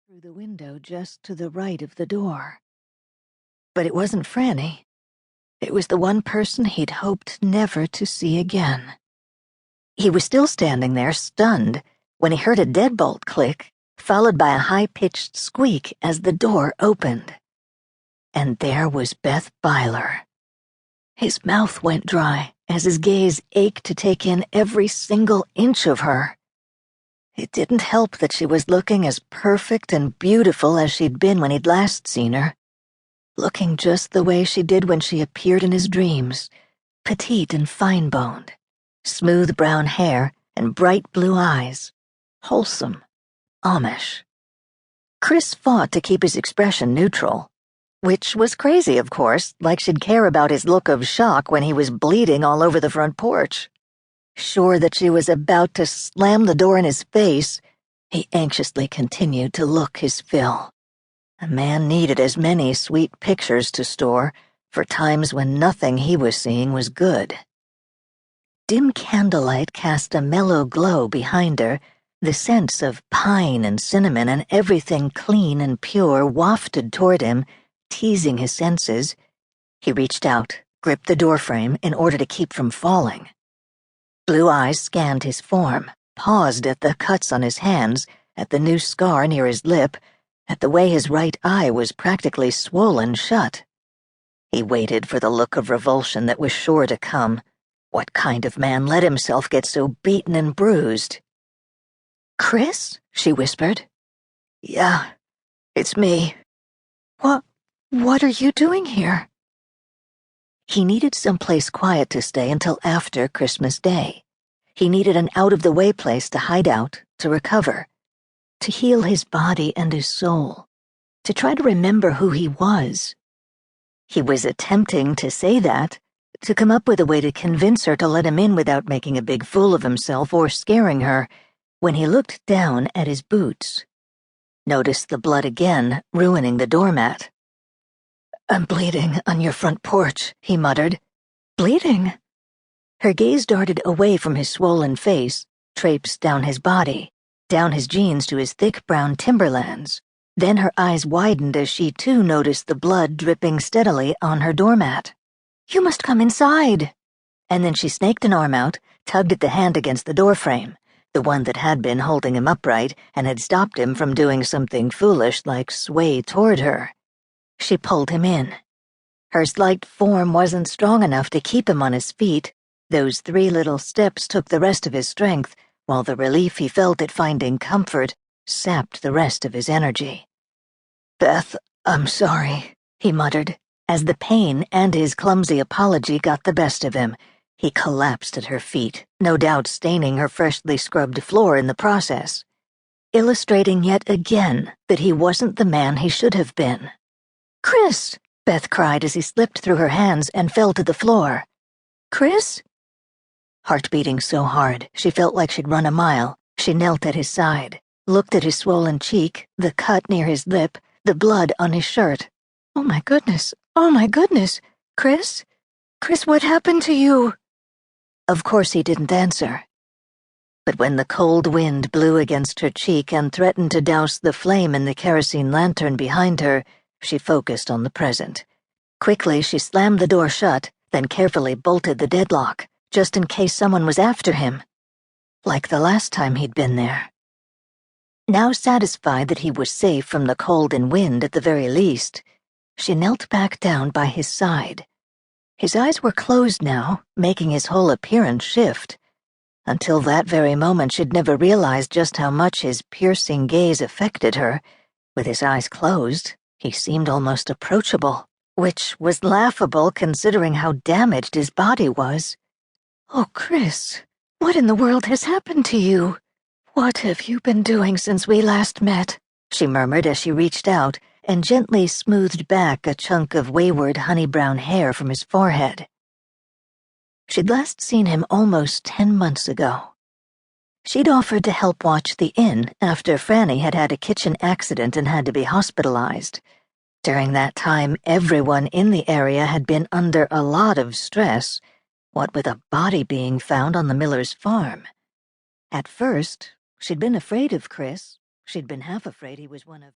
through the window just to the right of the door. But it wasn't Franny. It was the one person he'd hoped never to see again. He was still standing there, stunned, when he heard a deadbolt click, followed by a high-pitched squeak as the door opened. And there was Beth Byler. His mouth went dry as his gaze ached to take in every single inch of her. It didn't help that she was looking as perfect and beautiful as she'd been when he'd last seen her. Looking just the way she did when she appeared in his dreams, petite and fine-boned, smooth brown hair and bright blue eyes, wholesome, Amish. Chris fought to keep his expression neutral, which was crazy, of course, like she'd care about his look of shock when he was bleeding all over the front porch. Sure that she was about to slam the door in his face, he anxiously continued to look his fill. A man needed as many sweet pictures to store for times when nothing he was seeing was good. Dim candlelight cast a mellow glow behind her, the scents of pine and cinnamon and everything clean and pure wafted toward him, teasing his senses. He reached out, gripped the doorframe in order to keep from falling. Blue eyes scanned his form, paused at the cuts on his hands, at the new scar near his lip, at the way his right eye was practically swollen shut. He waited for the look of revulsion that was sure to come. What kind of man let himself get so beaten and bruised? "Chris?" she whispered. "Yeah, it's me." What are you doing here?" He needed someplace quiet to stay until after Christmas Day. He needed an out-of-the-way place to hide out, to recover, to heal his body and his soul, to try to remember who he was. He was attempting to say that, to come up with a way to convince her to let him in without making a big fool of himself or scaring her, when he looked down at his boots. Noticed the blood again, ruining the doormat. "I'm bleeding on your front porch," he muttered. "Bleeding?" Her gaze darted away from his swollen face, traipsed down his body, down his jeans to his thick brown Timberlands. Then her eyes widened as she too noticed the blood dripping steadily on her doormat. "You must come inside." And then she snaked an arm out, tugged at the hand against the doorframe, the one that had been holding him upright and had stopped him from doing something foolish like sway toward her. She pulled him in. Her slight form wasn't strong enough to keep him on his feet. Those 3 little steps took the rest of his strength, while the relief he felt at finding comfort sapped the rest of his energy. "Beth, I'm sorry," he muttered. As the pain and his clumsy apology got the best of him, he collapsed at her feet, no doubt staining her freshly scrubbed floor in the process, illustrating yet again that he wasn't the man he should have been. "Chris!" Beth cried as he slipped through her hands and fell to the floor. "Chris?" Heart beating so hard she felt like she'd run a mile, she knelt at his side, looked at his swollen cheek, the cut near his lip, the blood on his shirt. "Oh my goodness! Oh my goodness! Chris? Chris, what happened to you?" Of course he didn't answer. But when the cold wind blew against her cheek and threatened to douse the flame in the kerosene lantern behind her, she focused on the present. Quickly, she slammed the door shut, then carefully bolted the deadlock, just in case someone was after him. Like the last time he'd been there. Now satisfied that he was safe from the cold and wind at the very least, she knelt back down by his side. His eyes were closed now, making his whole appearance shift. Until that very moment she'd never realized just how much his piercing gaze affected her. With his eyes closed, he seemed almost approachable, which was laughable considering how damaged his body was. "Oh, Chris, what in the world has happened to you? What have you been doing since we last met?" she murmured as she reached out and gently smoothed back a chunk of wayward honey-brown hair from his forehead. She'd last seen him almost 10 months ago. She'd offered to help watch the inn after Franny had had a kitchen accident and had to be hospitalized. During that time, everyone in the area had been under a lot of stress, what with a body being found on the miller's farm. At first, she'd been afraid of Chris. She'd been half afraid he was one of